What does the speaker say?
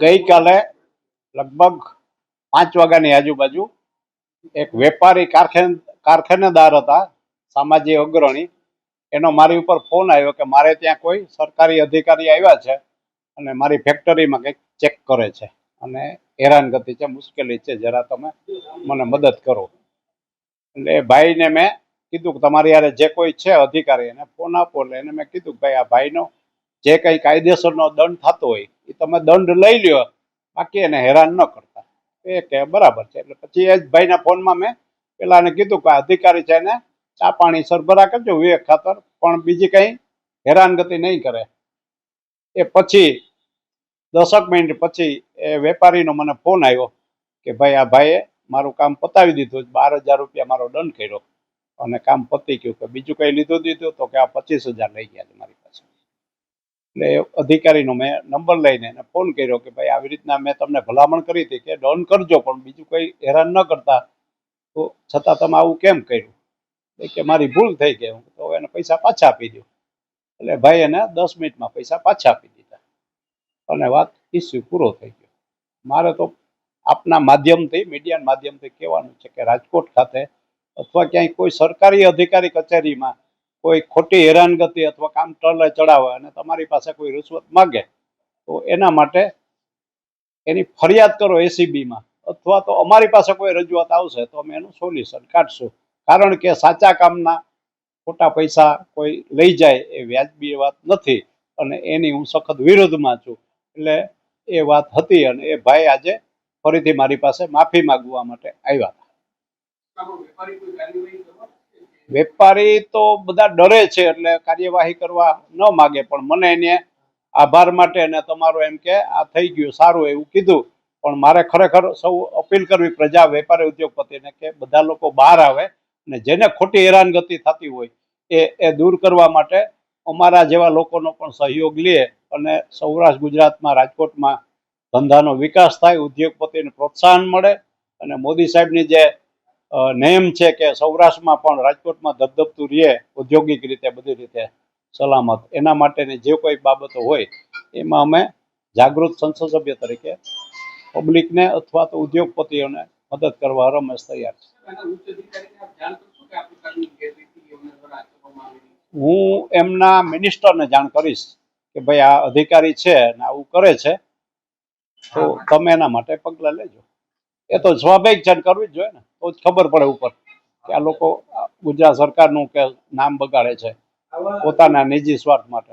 ગઈકાલે લગભગ 5 વાગ્યાની આજુબાજુ એક વેપારી કારખાનેદાર હતા, સામાજિક અગ્રણી. એનો મારી ઉપર ફોન આવ્યો કે મારે ત્યાં કોઈ સરકારી અધિકારી આવ્યા છે અને મારી ફેક્ટરીમાં કંઈક ચેક કરે છે અને હેરાનગતિ છે, મુશ્કેલી છે, જરા તમે મને મદદ કરો. એટલે ભાઈને મેં કીધું કે તમારી યારે જે કોઈ છે અધિકારી એને ફોન આપો. એટલે એને મેં કીધું કે ભાઈ આ ભાઈનો જે કંઈ કાયદેસરનો દંડ થતો હોય એ તમે દંડ લઈ લ્યો, બાકી એને હેરાન ન કરતા. એ કે બરાબર છે. એટલે પછી એ જ ભાઈના ફોનમાં મેં પેલાને કીધું કે અધિકારી છે એને ચા પાણી સરભરા કરજો વિવેક ખાતર, પણ બીજી કંઈ હેરાનગતિ નહીં કરે. એ પછી 10 મિનિટ પછી એ વેપારીનો મને ફોન આવ્યો કે ભાઈ આ ભાઈએ મારું કામ પતાવી દીધું, 12,000 રૂપિયા મારો દંડ કર્યો અને કામ પતી ગયું. કે બીજું કંઈ દીધું તો કે આ 25,000 લઈ ગયા છે મારી પાસે. એટલે અધિકારીનો મેં નંબર લઈને એને ફોન કર્યો કે ભાઈ આવી રીતના મેં તમને ભલામણ કરી હતી કે દંડ કરજો, પણ બીજું કંઈ હેરાન ન કરતા, તો છતાં તમે આવું કેમ કર્યું? કે મારી ભૂલ થઈ ગઈ, તો એને પૈસા પાછા આપી દો. એટલે ભાઈ એને 10 મિનિટમાં પૈસા પાછા આપી દીધા અને વાત ઇસ્યુ પૂરો થઈ ગયો. મારે તો આપના માધ્યમથી, મીડિયાના માધ્યમથી કહેવાનું છે કે રાજકોટ ખાતે અથવા ક્યાંય કોઈ સરકારી અધિકારી કચેરીમાં કોઈ ખોટી હેરાનગતિ અથવા કામ ટળે ચડાવે અને તમારી પાસે કોઈ રૂશ્વત માગે તો એના માટે એની ફરિયાદ કરો એસીબીમાં, અથવા તો અમારી પાસે કોઈ રજૂઆત આવશે તો અમે એનું સોલ્યુશન કાઢશું. કારણ કે સાચા કામના ખોટા પૈસા કોઈ લઈ જાય એ વ્યાજબી વાત નથી અને એની હું સખત વિરોધમાં છું. એટલે એ વાત હતી અને એ ભાઈ આજે ફરીથી મારી પાસે માફી માંગવા માટે આવ્યા હતા. વેપારી તો બધા ડરે છે એટલે કાર્યવાહી કરવા ન માગે, પણ મને એને આભાર માટે અને તમારો એમ કે આ થઈ ગયું સારું એવું કીધું. પણ મારે ખરેખર સૌ અપીલ કરવી પ્રજા, વેપારી, ઉદ્યોગપતિને કે બધા લોકો બહાર આવે અને જેને ખોટી હેરાનગતિ થતી હોય એ દૂર કરવા માટે અમારા જેવા લોકોનો પણ સહયોગ લે અને સૌરાષ્ટ્ર ગુજરાતમાં, રાજકોટમાં ધંધાનો વિકાસ થાય, ઉદ્યોગપતિને પ્રોત્સાહન મળે અને મોદી સાહેબની જે નેમ છે કે સૌરાષ્ટ્રમાં પણ, રાજકોટમાં ધબધબતું રહે ઔદ્યોગિક રીતે, બધી રીતે સલામત, એના માટેની જે કોઈ બાબતો હોય એમાં અમે જાગૃત સંસદ સભ્ય તરીકે પબ્લિકને અથવા તો ઉદ્યોગપતિઓને મદદ કરવા રમેશ તૈયાર છે. હું એમના મિનિસ્ટરને જાણ કરીશ કે ભાઈ આ અધિકારી છે ને આવું કરે છે, તો તમે એના માટે પગલાં લેજો. એ તો સ્વાભાવિક છે, કરવી જ જોઈએ ને, તો જ ખબર પડે ઉપર કે આ લોકો ગુજરાત સરકારનું કે નામ બગાડે છે પોતાના નિજી સ્વાર્થ માટે.